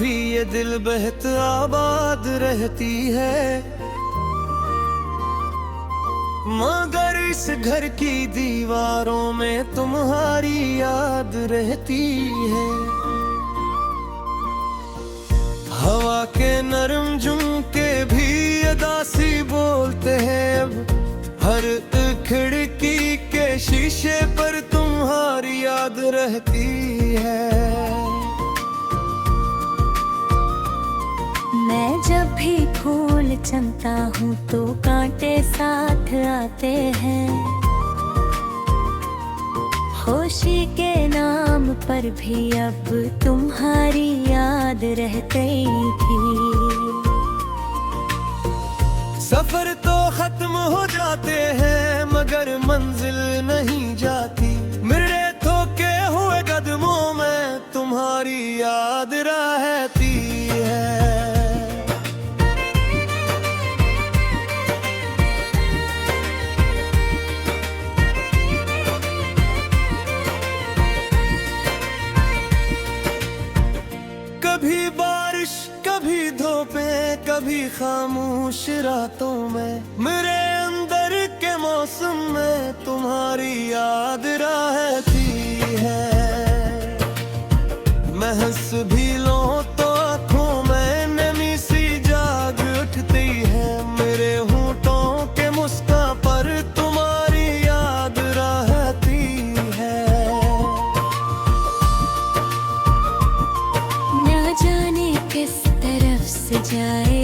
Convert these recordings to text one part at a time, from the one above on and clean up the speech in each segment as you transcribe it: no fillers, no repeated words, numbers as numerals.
भी ये दिल बेहद आबाद रहती है, मगर इस घर की दीवारों में तुम्हारी याद रहती है। हवा के नरम झुमके भी अदासी बोलते हैं अब, हर खिड़की के शीशे पर तुम्हारी याद रहती है। मैं जब भी फूल चमता हूँ तो कांटे साथ आते हैं, खुशी के नाम पर भी अब तुम्हारी याद रहती थी। सफर तो खत्म हो जाते हैं मगर मंजिल नहीं जाती, मेरे थोके हुए कदमों में तुम्हारी याद रहती है। कभी बारिश कभी धूपें कभी खामोश रातों में, मेरे अंदर के मौसम में तुम्हारी याद रहती है। मैं हंस भी लूं तो आँखों में नमी सी जाग उठती है, मेरे होंठों के मुस्कान पर तुम्हारी याद रहती है। न जाने किस तरफ से जाए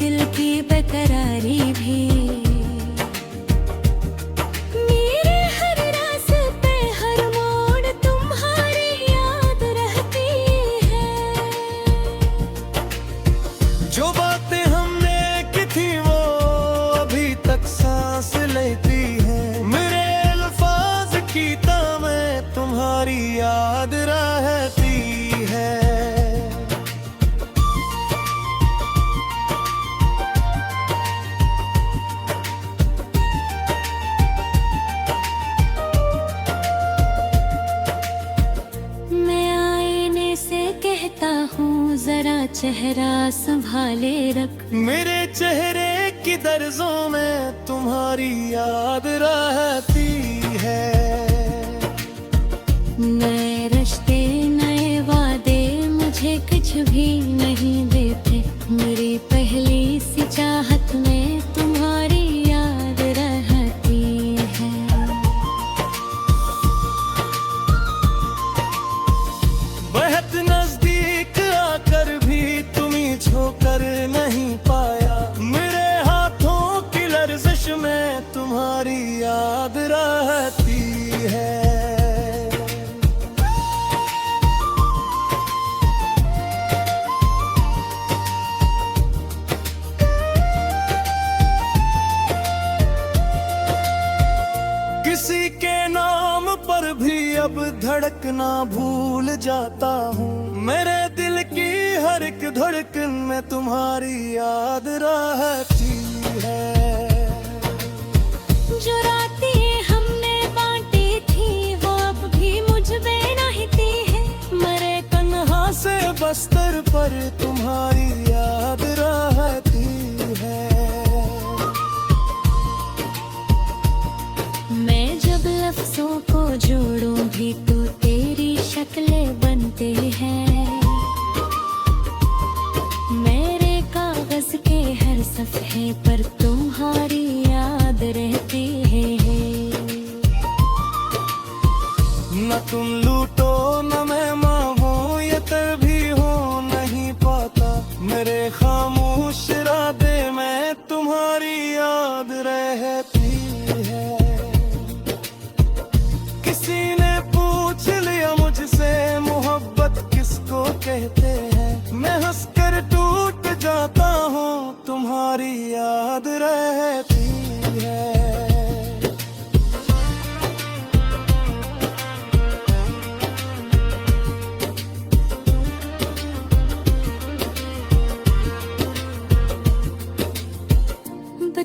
दिल की बेकरारी भी, मेरे हर रास्ते हर मोड़ तुम्हारी याद रहती है। जो बातें हमने की थी वो अभी तक सांस लेती है, मेरे अल्फाज की तामें तुम्हारी याद रहती है। कहता हूँ जरा चेहरा संभाले रख, मेरे चेहरे की दर्जों में तुम्हारी याद रहती है। नए रिश्ते नए वादे मुझे कुछ भी नहीं देते, मेरी पहली सी चाहत में तुम्हारी याद रहती है। बेहद नजदीक आकर भी तुम्हें छोकर नहीं पाया, मेरे हाथों की लर्जिश में तुम्हारी याद रहती है। किसी के नाम पर भी अब धड़कना भूल जाता हूँ, मेरे दिल की हर एक धड़कन में तुम्हारी याद रहती है। जो रातें हमने बांटी थी वो अब भी मुझ में रहती है, मेरे तन्हा से बस्तर पर तुम्हारी याद रहती है। मैं जब लफ्जों को जोड़ूं भी तो तेरी शक्लें बनते हैं, मेरे कागज के हर सफ़े पर तुम्हारी याद रहती है। न तुम लूटो न मैं मांगूं ये तभी हो नहीं पाता, मेरे खामोश इरादे में तुम्हारी याद रहती है। किसी ने पूछ लिया मुझसे मोहब्बत किसको कहते हैं, मैं हंसकर टूट जाता हूँ तुम्हारी याद रहती है।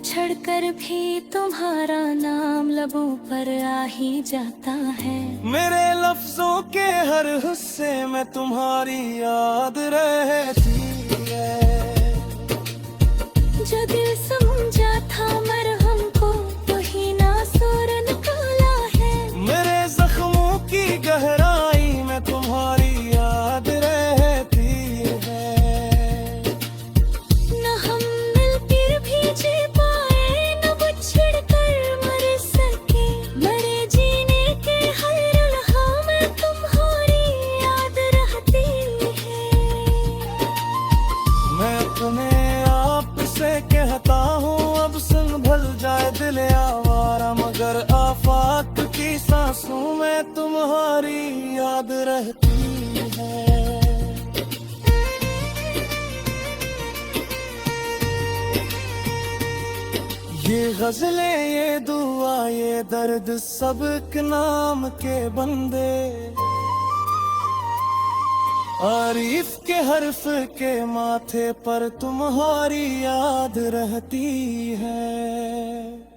छड़ कर भी तुम्हारा नाम लबों पर आ ही जाता है। मेरे लफ्जों के हर हिस्से में तुम्हारी याद रहती है। जो दिल समझा था मरहम को वही नासूर निकाला है। मेरे जख्मों की गहराई में तुम्हारी याद रहती है। न हम मिल फिर भी जी पाए, न बिछड़ कर मर सके। मरे जीने के हर लम्हा में तुम्हारी याद रहती है। मैं अपने आप से कहता हूँ अब संभल जाए दिल आवारा, मगर आफाक की सांसों में तुम्हारी याद रहती है। ये गजलें, ये दुआ, ये दर्द सब एक नाम के बंदे। आरिफ के हर्फ के माथे पर तुम्हारी याद रहती है।